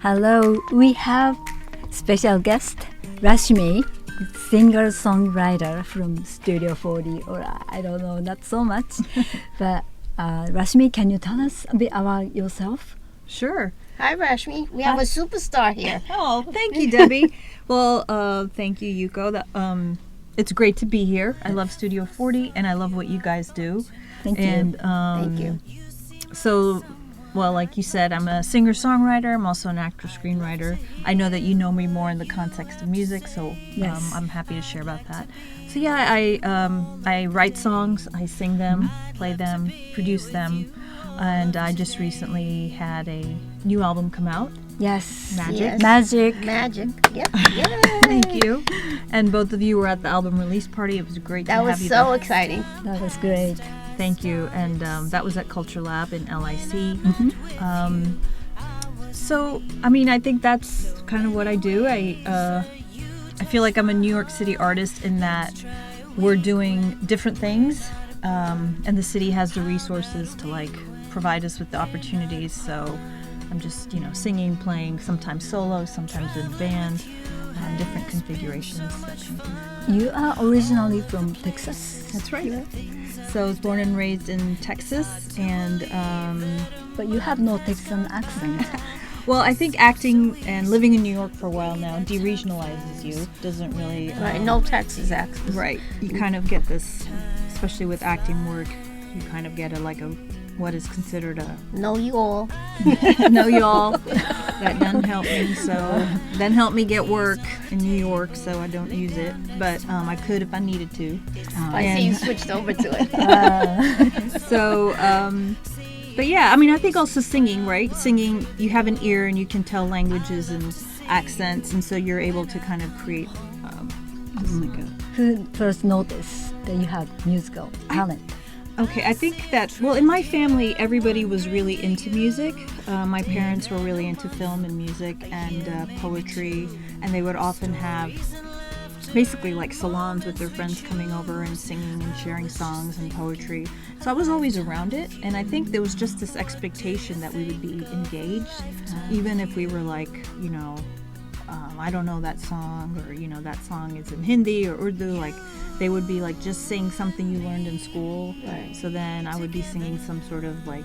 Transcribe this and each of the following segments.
Hello, we have special guest Rashmi, singer-songwriter from Studio 40, or I don't know, not so much. But Rashmi, can you tell us a bit about yourself? Sure. Hi, Rashmi. We have a superstar here. Oh, thank you, Debbie. Well, thank you, Yuko. It's great to be here. I love Studio 40, and I love what you guys do. Thank you. And, Thank you. So, well, like you said, I'm a singer-songwriter. I'm also an actor-screenwriter. I know that you know me more in the context of music, so Yes. I'm happy to share about that. So yeah, I write songs, I sing them, play them, produce them, and I just recently had a new album come out. Yes. Magic. Yes. Magic. Magic. Yep. Yay. Thank you. And both of you were at the album release party. It was great That to was have you so there. exciting. That was great. Thank you. And that was at Culture Lab in LIC. So, I mean, I think that's kind of what I do. I feel like I'm a New York City artist in that we're doing different things, and the city has the resources to like provide us with the opportunities. So I'm just, singing, playing, sometimes solo, sometimes in band, different configurations. That kind of thing. You are originally from Texas. That's right. So I was born and raised in Texas, and But you have no Texan accent. well, I think acting and living in New York for a while now deregionalizes you. Doesn't really Right. No Texas accent. right. You kind of get this, especially with acting work. You kind of get a what is considered a Know you all. no y'all. That doesn't help me. So doesn't help me get work in New York. So I don't use it, but I could if I needed to. I see you switched over to it. So, but yeah, I mean, I think also singing, right? Singing, you have an ear and you can tell languages and accents, and so you're able to kind of create just like a. Who first noticed that you have musical talent? Okay, I think that, well, in my family, everybody was really into music. My parents were really into film and music and poetry, and they would often have basically like salons with their friends coming over and singing and sharing songs and poetry. So I was always around it, and I think there was just this expectation that we would be engaged, even if we were like, I don't know that song, or that song is in Hindi or Urdu. Like they would be like just sing something you learned in school. Right. So then I would be singing some sort of like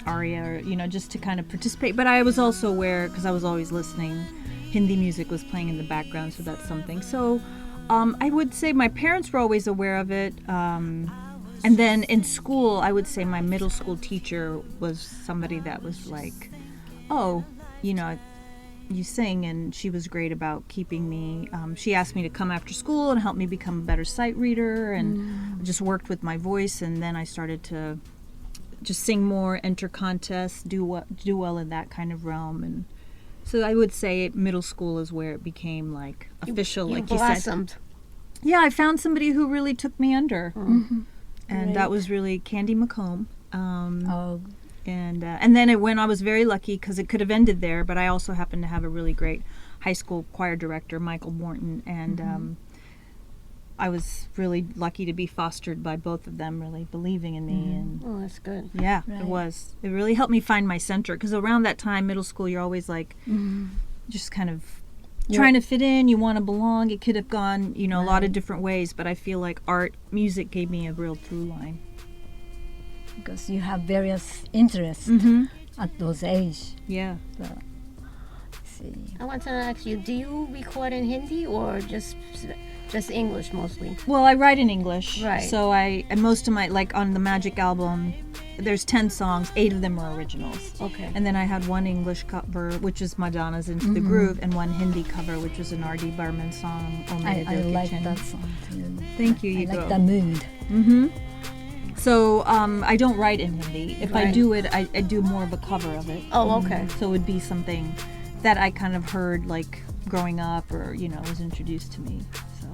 aria, or just to kind of participate. But I was also aware, because I was always listening, Hindi music was playing in the background, so that's something. So I would say my parents were always aware of it. And then in school, I would say my middle school teacher was somebody that was like, oh, you sing, and she was great about keeping me. She asked me to come after school and help me become a better sight reader, and just worked with my voice. And then I started to just sing more, enter contests, do well in that kind of realm. And so I would say middle school is where it became like official, You like you blossomed. said. Yeah, I found somebody who really took me under, and Great. that was really Candy McComb. Oh, And then when I was very lucky, because it could have ended there, but I also happened to have a really great high school choir director, Michael Morton, and I was really lucky to be fostered by both of them, really believing in me. And Oh, that's good. yeah, Right. it was. It really helped me find my center, because around that time, middle school, you're always like just kind of trying to fit in. You want to belong. It could have gone, a lot of different ways, but I feel like music gave me a real through line. because you have various interests at those age. Yeah. So, see. I want to ask you, do you record in Hindi or just English mostly? Well, I write in English. Right. So and most of my, like on the Magic album, there's 10 songs, 8 of them are originals. Okay. And then I had one English cover, which is Madonna's Into the Groove, and one Hindi cover, which was an R.D. Barman song, O Mere I Dil Ke like Chain. that song too. Thank you, I Yuko. like the mood. So I don't write in Hindi. If I Right. do it, I do more of a cover of it. Oh, okay. So it would be something that I kind of heard like growing up, or, was introduced to me. So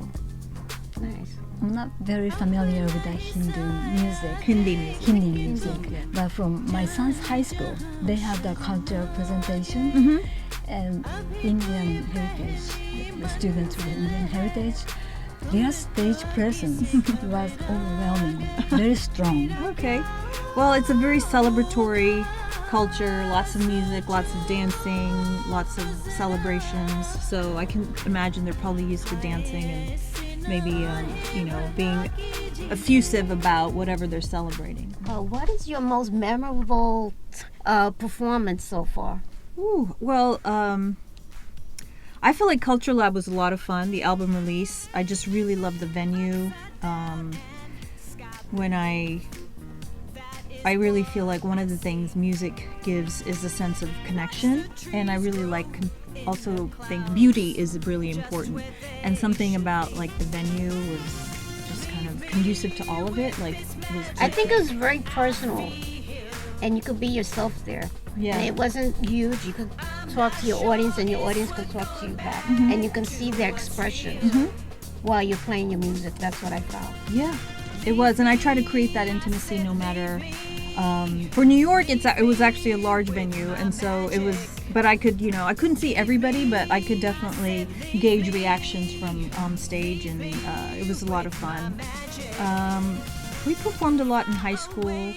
Nice. I'm not very familiar with the Hindu music. Hindi music. Hindi music, but from my son's high school, they have the cultural presentation and Indian heritage. The students with Indian heritage, their stage presence was overwhelming, very strong. Okay. Well, it's a very celebratory culture, lots of music, lots of dancing, lots of celebrations. So I can imagine they're probably used to dancing and maybe, being effusive about whatever they're celebrating. What is your most memorable performance so far? Ooh, well, I feel like Culture Lab was a lot of fun. The album release, I just really loved the venue. When I really feel like one of the things music gives is a sense of connection, and I really also think beauty is really important, and something about like the venue was just kind of conducive to all of it. I think it was very personal, and you could be yourself there. Yeah. And it wasn't huge. You could talk to your audience, and your audience could talk to you back, and you can see their expressions while you're playing your music. That's what I felt. Yeah, it was, and I try to create that intimacy no matter. For New York, it was actually a large venue, and so it was. But I couldn't see everybody, but I could definitely gauge reactions from stage, and it was a lot of fun. We performed a lot in high school.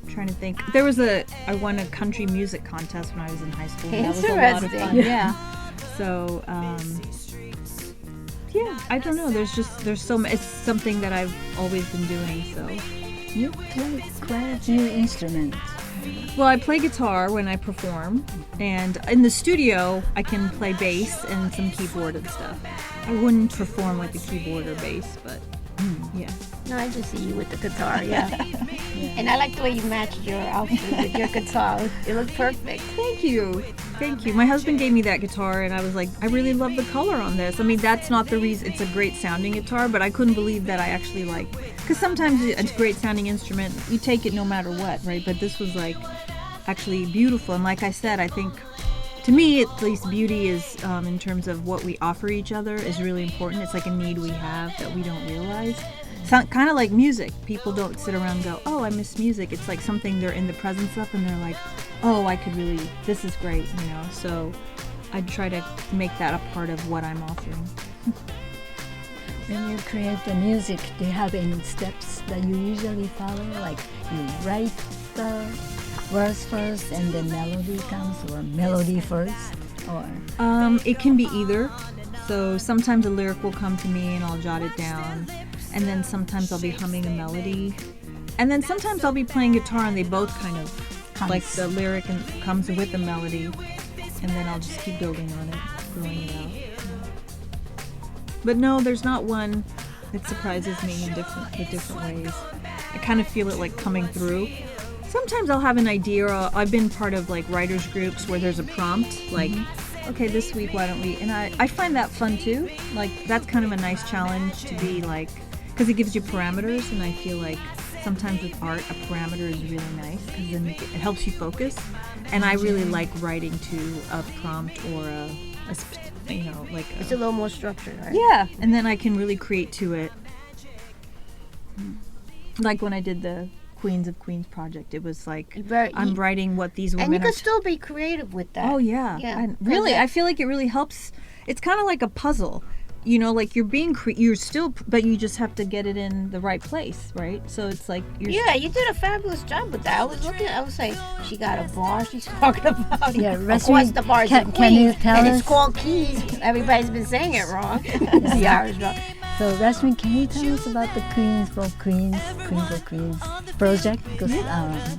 Trying to think. I won a country music contest when I was in high school. That was a lot of fun. Yeah. So. Yeah, I don't know. There's so much. It's something that I've always been doing. So. You play quite a few instruments. Well, I play guitar when I perform, and in the studio I can play bass and some keyboard and stuff. I wouldn't perform with the keyboard or bass, but yeah. No, I just see you with the guitar, yeah. And I like the way you matched your outfit with your guitar. It looked perfect. Thank you. My husband gave me that guitar, and I was like, I really love the color on this. I mean, that's not the reason. It's a great sounding guitar, but I couldn't believe that I actually because sometimes it's a great sounding instrument, you take it no matter what, right? But this was actually beautiful. And like I said, I think to me, at least, beauty is, in terms of what we offer each other, is really important. It's like a need we have that we don't realize. Kind of like music. People don't sit around and go, oh, I miss music. It's like something they're in the presence of, and they're like, oh, this is great, So I try to make that a part of what I'm offering. When you create the music, do you have any steps that you usually follow? Like you write the verse first and then melody comes, or melody first, or? It can be either. So sometimes a lyric will come to me and I'll jot it down. And then sometimes I'll be humming a melody. And then sometimes I'll be playing guitar and they both kind of, like the lyric comes with the melody. And then I'll just keep building on it, growing it out. But no, there's not one that surprises me in different ways. I kind of feel it like coming through. Sometimes I'll have an idea, or I've been part of like writers groups where there's a prompt, like, okay, this week, why don't we? And I find that fun too. Like, that's kind of a nice challenge to be like, because it gives you parameters, and I feel like sometimes with art, a parameter is really nice because then it helps you focus. And I really like writing to a prompt or it's a little more structured, right? Yeah, and then I can really create to it. Like when I did the Queens of Queens project, it was like I'm writing what these women and you can still be creative with that. Oh yeah, and really, I feel like it really helps. It's kind of like a puzzle. Like you're still, but you just have to get it in the right place, right? So it's like you did a fabulous job with that. I was like, she got a bar she's talking about. Yeah, of course the bar is in can you Queens, tell and us? it's called Keys. Everybody's been saying it wrong. It's the Irish wrong. So Rashmi, can you tell us about the Queens of Queens project? Because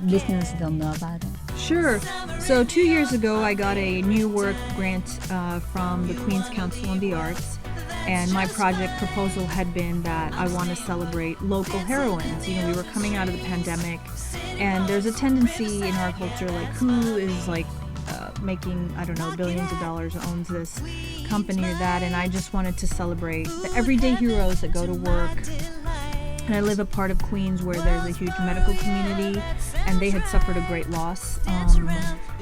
listeners don't know about it. Sure. So 2 years ago, I got a new work grant from the Queens Council on the Arts. And my project proposal had been that I want to celebrate local heroines. We were coming out of the pandemic, and there's a tendency in our culture, like, who is like making, I don't know, billions of dollars, owns this company or that, and I just wanted to celebrate the everyday heroes that go to work. And I live a part of Queens where there's a huge medical community, and they had suffered a great loss.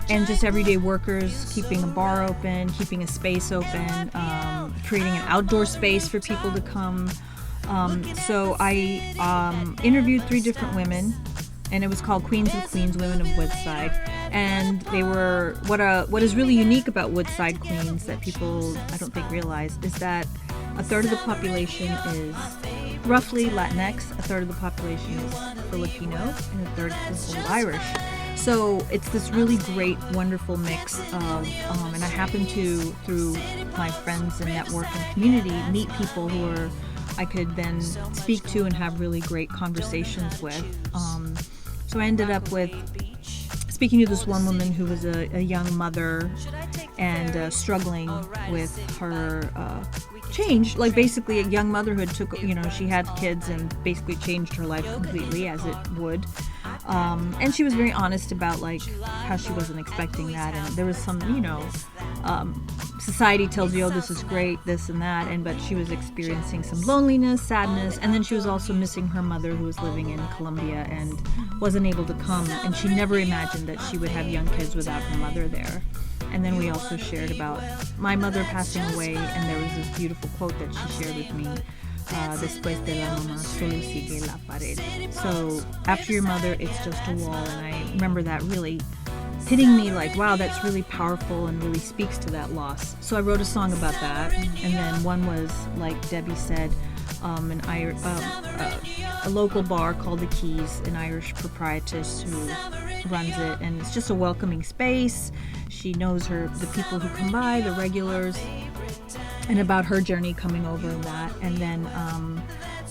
And just everyday workers keeping a bar open, keeping a space open, creating an outdoor space for people to come. So I interviewed 3 different women, and it was called Queens of Queens, Women of Woodside. And they were, what is really unique about Woodside, Queens, that people I don't think realize, is that a third of the population is roughly Latinx, a third of the population is Filipino, and a third is Old Irish. So it's this really great, wonderful mix of, and I happen to, through my friends and network and community, meet people who are I could then speak to and have really great conversations with. So I ended up with speaking to this one woman who was a young mother and struggling with her change. Like basically a young motherhood took, she had kids and basically changed her life completely, as it would. And she was very honest about like how she wasn't expecting that, and there was some, society tells you, oh, this is great, this and that, but she was experiencing some loneliness, sadness, and then she was also missing her mother, who was living in Colombia and wasn't able to come, and she never imagined that she would have young kids without her mother there. And then we also shared about my mother passing away, and there was this beautiful quote that she shared with me. Después de la mamá solo sigue la pared. So after your mother, it's just a wall. And I remember that really hitting me like, wow, that's really powerful and really speaks to that loss. So I wrote a song about that. And then one was, like Debbie said, a local bar called The Keys, an Irish proprietress who runs it. And it's just a welcoming space. She knows the people who come by, the regulars, and about her journey coming over that. And then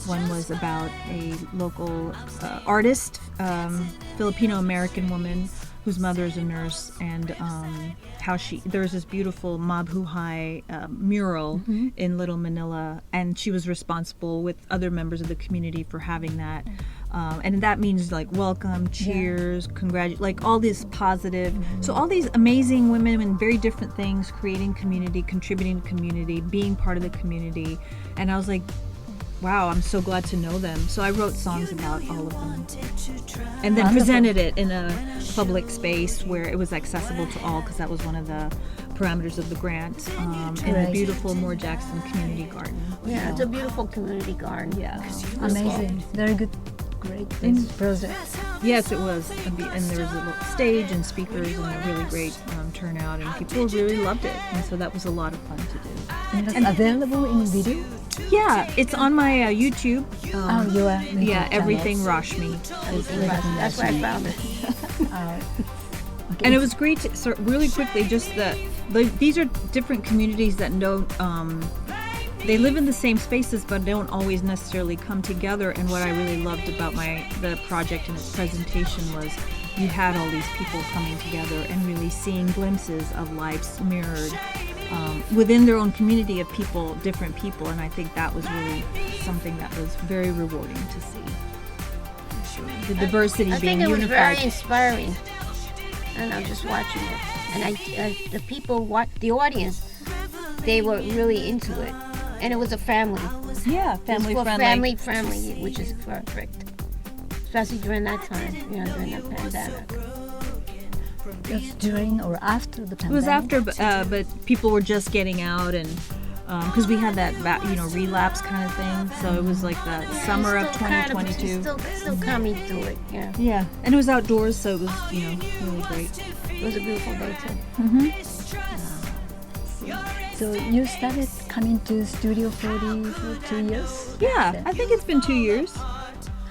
one was about a local artist, Filipino-American woman whose mother is a nurse, and how there's this beautiful Mabuhay mural in Little Manila, and she was responsible with other members of the community for having that. And that means like welcome, cheers, like all this positive. So all these amazing women in very different things, creating community, contributing to community, being part of the community. And I was like, wow, I'm so glad to know them. So I wrote songs about all of them. And then presented it in a public space where it was accessible to all, because that was one of the parameters of the grant, in the beautiful Moore Jackson Community Garden. Yeah, it's a beautiful community garden. Yeah, amazing. Very good. Great project. Yes, it was, and there was a little stage and speakers and a really great turnout, and people really loved it, and so that was a lot of fun to do. And that's available in video? Yeah, it's on my YouTube. Your yeah, everything Rashmi. That's where I found it. Okay. And it was great to sort really quickly. Just these are different communities that don't. They live in the same spaces but don't always necessarily come together, and what I really loved about the project and its presentation was you had all these people coming together and really seeing glimpses of lives mirrored within their own community of people, different people, and I think that was really something that was very rewarding to see. The diversity being unified. I think it was very inspiring, and I'm just watching it, and the people, the audience, they were really into it. And it was a family. Yeah, family-friendly. Family-friendly, which is perfect. Especially during that time, during the pandemic. It was during or after the pandemic? It was after, but people were just getting out, and because we had that, relapse kind of thing. So it was like the summer of 2022. Still coming through it, yeah. Yeah, and it was outdoors, so it was, really great. It was a beautiful day, too. Mm-hmm. So you started coming to Studio 40 for 2 years? Yeah, I think it's been 2 years.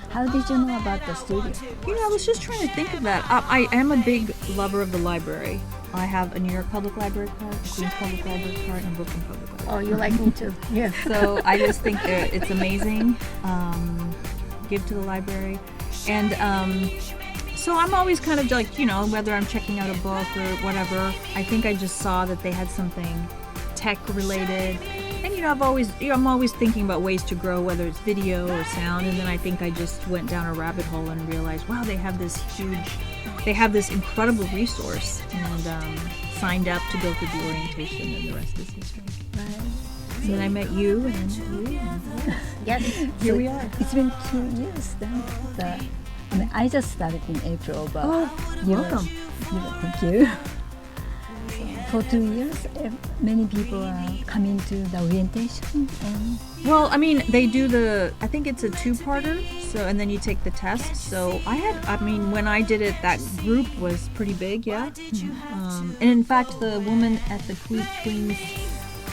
How did you know about the studio? I was just trying to think of that. I am a big lover of the library. I have a New York Public Library card, a Queens Public Library card, and a Brooklyn Public Library. Oh, you like me too. Yeah. So I just think that it's amazing. Give to the library. And so I'm always kind of like, whether I'm checking out a book or whatever, I think I just saw that they had something tech related, and I'm always thinking about ways to grow, whether it's video or sound, and then I think I just went down a rabbit hole and realized, wow, they have this incredible resource, and signed up to go through the orientation, and the rest is history. Right. And then I met you, and then you, and Yes. here we are. It's been 2 years then. I just started in April, but welcome. Thank you. For 2 years, many people are coming to the orientation. Well, they do I think it's a 2-parter, and then you take the test. So when I did it, that group was pretty big, yeah. And in fact, the woman at the Queens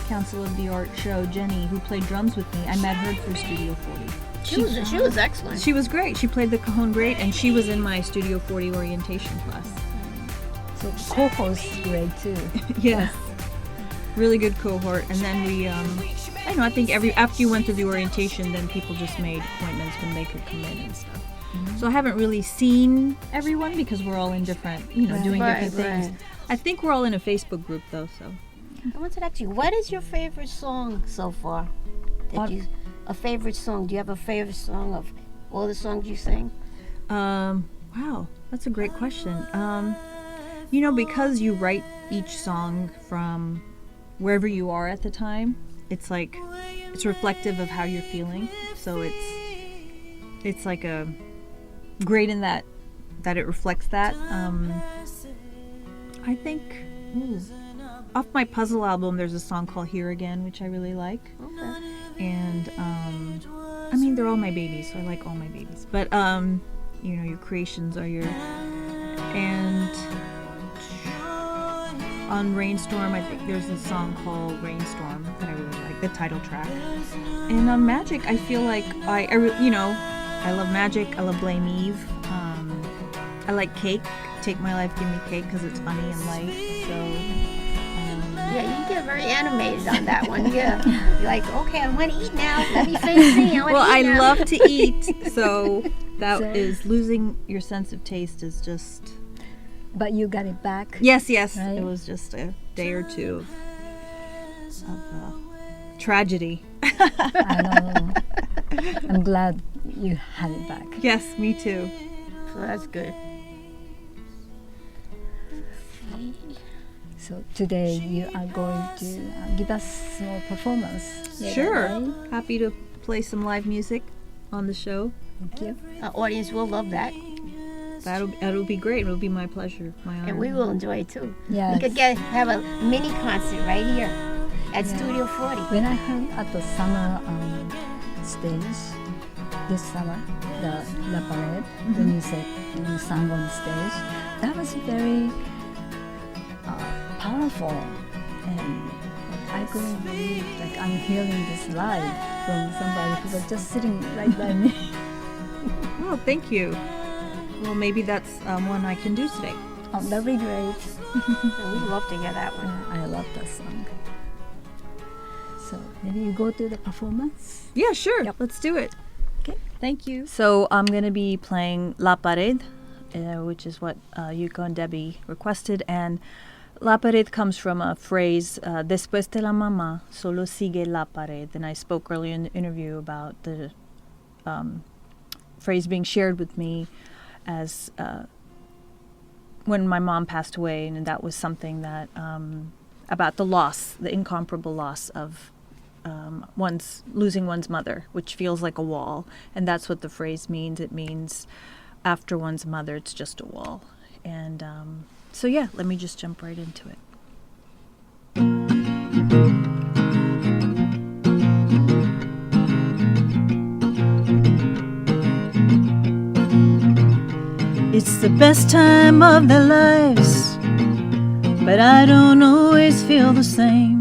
Council of the Art show, Jenny, who played drums with me, I met her through Studio 40. She was excellent. She was great. She played the cajon great, and she was in my Studio 40 orientation class. So co-host great too. Yes. Really good cohort. And then we, I think after you went through the orientation, then people just made appointments when they could come in and stuff. Mm-hmm. So I haven't really seen everyone because we're all in different, doing different things. Right. I think we're all in a Facebook group though, so. I wanted to ask you, what is your favorite song so far? A favorite song? Do you have a favorite song of all the songs you sing? Wow, that's a great question. Because you write each song from wherever you are at the time, it's reflective of how you're feeling. So it's like a great in that it reflects that. I think off my Puzzle album, there's a song called Here Again, which I really like. Okay. And they're all my babies, so I like all my babies. But your creations are and on Rainstorm, I think there's a song called Rainstorm that I really like, the title track. And on Magic, I feel like I love Magic. I love Blame Eve. I like Cake. Take My Life, Give Me Cake, because it's funny and light. So. Yeah, you get very animated on that one. Yeah, you're like, okay, I want to eat now. Let me finish singing. I love to eat, so that is losing your sense of taste is just. But you got it back. Yes. Right? It was just a day or two of tragedy. I know. I'm glad you had it back. Yes, me too. So that's good. So today you are going to give us a small performance. Sure. Right? Happy to play some live music on the show. Thank you. Our audience will love that. That'll be great. It'll be my pleasure, my honor. And we will enjoy it too. Yes. We could have a mini concert right here at Studio 40. When I heard at the summer stage, this summer, the La Parade, when you sang on stage, that was very powerful, and I couldn't believe I'm hearing this live from somebody who was just sitting right by me. Oh, thank you. Well, maybe that's one I can do today. Oh, that'd be great. We'd love to hear that one. I love that song. So maybe you go to the performance. Yeah, sure. Yep. Let's do it. Okay. Thank you. So I'm going to be playing La Pared, which is what Yuko and Debbie requested. And La Pared comes from a phrase, después de la mamá, solo sigue la pared. And I spoke earlier in the interview about the phrase being shared with me as when my mom passed away, and that was something that about the loss, the incomparable loss of losing one's mother, which feels like a wall, and that's what the phrase means. It means after one's mother, it's just a wall. And so yeah, let me just jump right into it. It's the best time of their lives, but I don't always feel the same.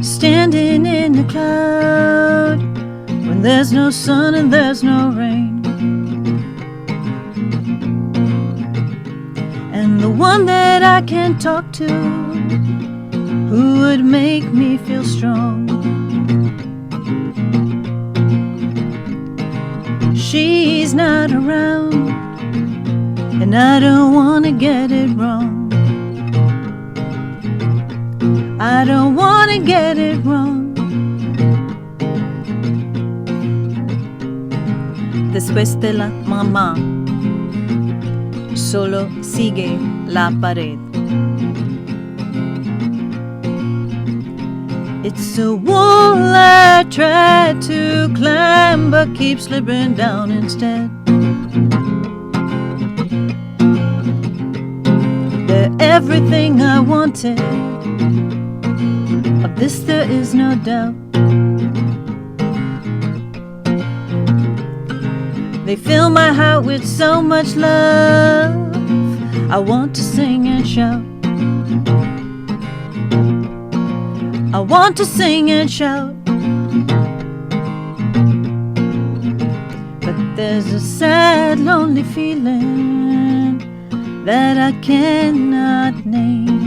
Standing in the cloud when there's no sun and there's no rain. And the one that I can talk to, who would make me feel strong. She's not around, and I don't want to get it wrong. I don't want to get it wrong. Después de la mamá, solo sigue la pared. It's a wall I try to climb, but keep slipping down instead. They're everything I wanted, of this there is no doubt. They fill my heart with so much love, I want to sing and shout. I want to sing and shout, but there's a sad, lonely feeling that I cannot name.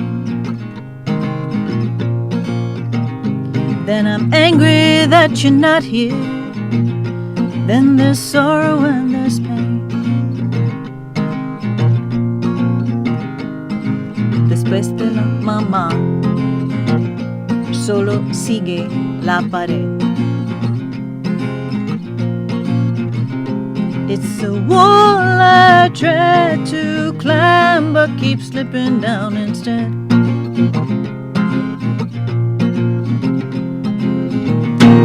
Then I'm angry that you're not here. Then there's sorrow and there's pain. Después de la mamá, solo sigue la pared. It's a wall I try to climb, but keep slipping down instead.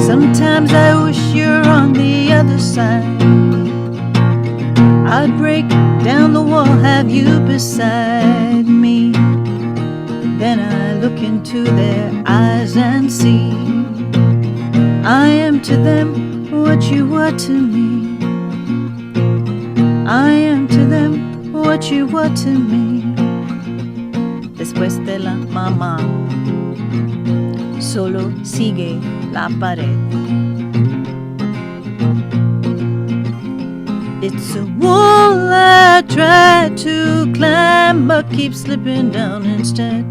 Sometimes I wish you're on the other side. I'd break down the wall, have you beside me. Then I look into their eyes and see I am to them what you were to me. I am to them what you were to me. Después de la mamá, solo sigue la pared. It's a wall I try to climb, but keep slipping down instead.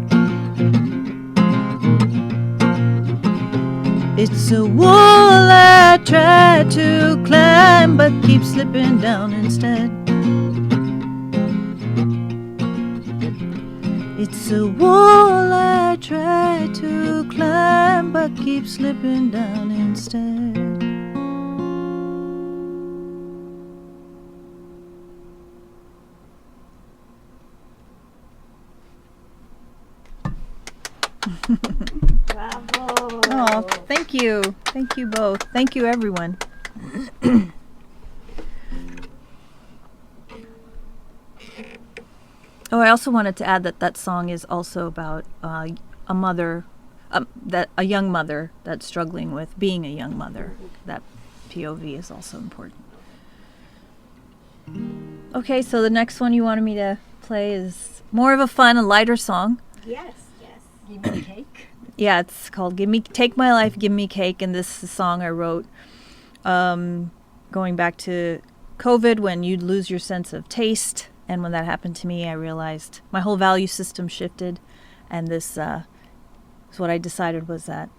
It's a wall I try to climb, but keep slipping down instead. It's a wall I try to climb, but keep slipping down instead. Bravo. Oh, thank you. Thank you both. Thank you, everyone. Oh, I also wanted to add that that song is also about a mother, a young mother that's struggling with being a young mother. That POV is also important. Okay, so the next one you wanted me to play is more of a fun and lighter song. Yes, yes. Give me cake. Yeah, it's called Take My Life, Give Me Cake, and this is a song I wrote going back to COVID, when you'd lose your sense of taste. And when that happened to me, I realized my whole value system shifted, and this is what I decided was that,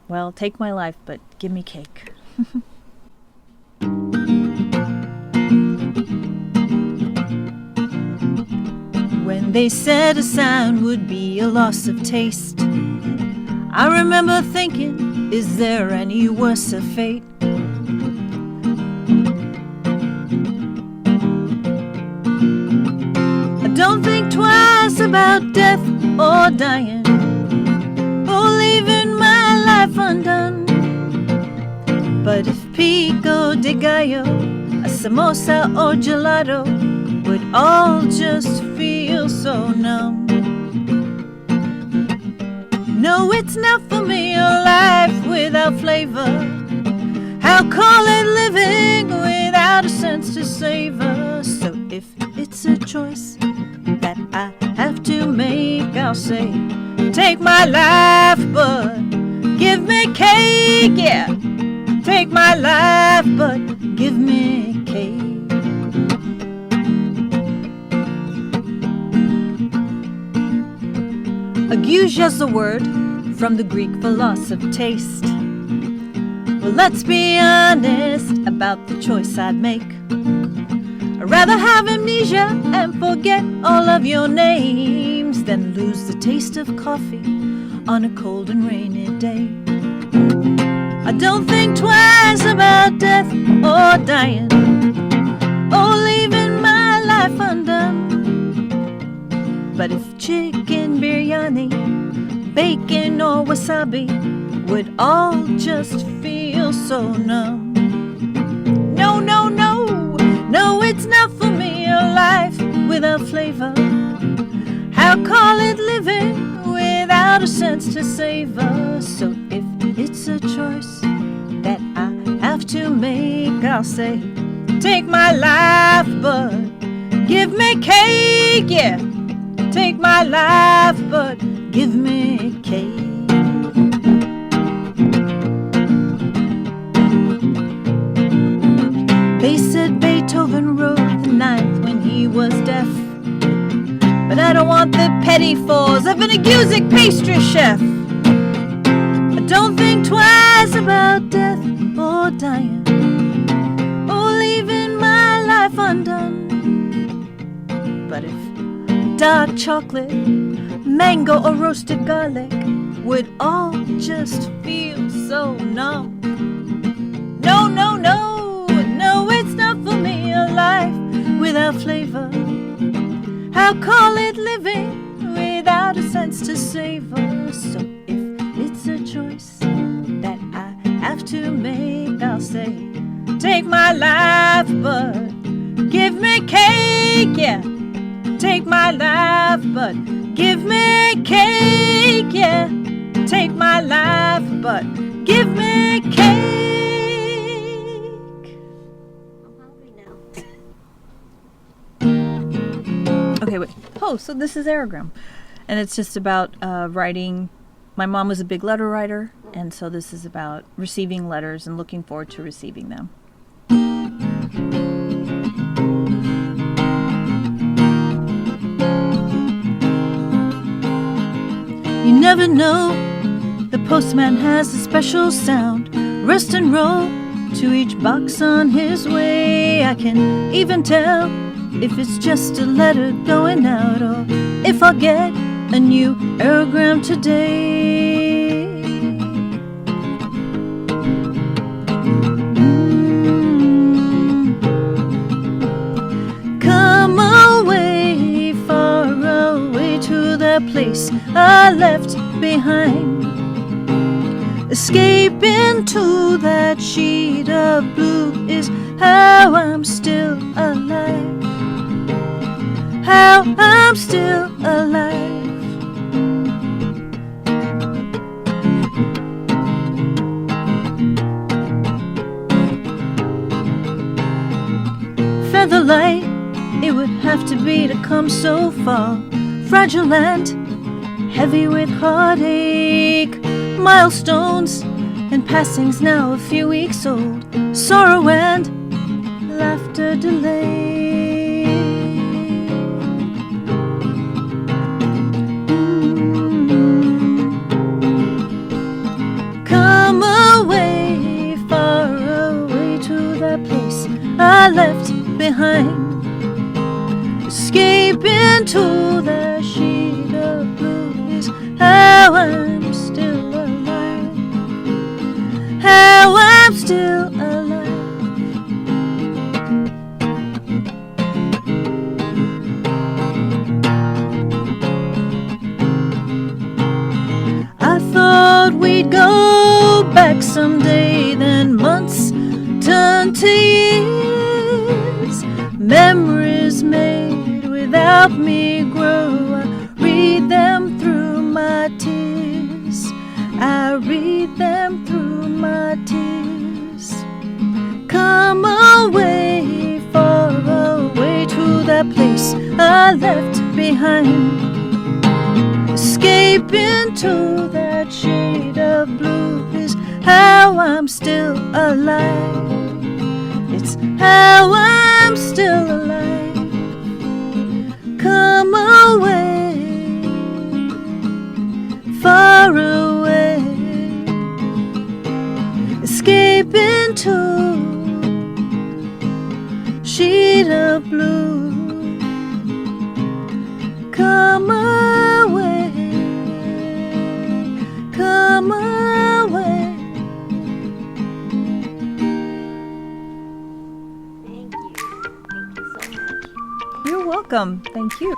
well, take my life, but give me cake. When they said a sound would be a loss of taste, I remember thinking, is there any worse of fate? I don't think twice about death or dying, or leaving my life undone. But if pico de gallo, a samosa or gelato would all just feel so numb. No, it's not for me a life without flavor. I'll call it living without a sense to savor. So if it's a choice that I have to make, I'll say, take my life, but give me cake, yeah. Take my life, but give me cake. Aguja's the word from the Greek for loss of taste. Well, let's be honest about the choice I'd make. I'd rather have amnesia and forget all of your names than lose the taste of coffee on a cold and rainy day. I don't think twice about death or dying, or leaving my life undone. But if chicken biryani, bacon or wasabi would all just feel so numb. No, no, no, no, it's not for me a life without flavor. I'll call it living without a sense to savor. So if it's a choice that I have to make, I'll say, take my life, but give me cake, yeah. Take my life, but give me cake. I don't want the petty fours of an exotic pastry chef. I don't think twice about death or dying, or leaving my life undone. But if dark chocolate, mango, or roasted garlic would all just feel so numb. No, no, no, no, it's not for me. A life without flavor, I'll call it living without a sense to savor. So if it's a choice that I have to make, I'll say, take my life, but give me cake, yeah. Take my life, but give me cake, yeah. Take my life, but give me cake. I'm hungry now. Okay, wait. Oh, so this is Aerogram. And it's just about writing. My mom was a big letter writer, and so this is about receiving letters and looking forward to receiving them. You never know, the postman has a special sound. Rest and roll to each box on his way. I can even tell if it's just a letter going out, or if I'll get a new aerogram today. Come away, far away to the place I left behind. Escape into that sheet of blue is how I'm still alive. How I'm still alive. Featherlight, it would have to be to come so far. Fragile and heavy with heartache. Milestones and passings now a few weeks old. Sorrow and laughter delayed. Come away, far away to that place I left behind. Escape into the sheet of blue is how I'm still alive. How I'm still alive. I thought we'd go back someday, then months turned to years. Memories made without me grow. I read them through my tears. I read them through my tears. Come away, far away to that place I left behind. Escape into that shade of blue is how I'm still alive. It's how I'm still alive. Come away, far away. Escape into sheet of blue. Come away, come away. Thank you. Thank you so much. You're welcome. Thank you.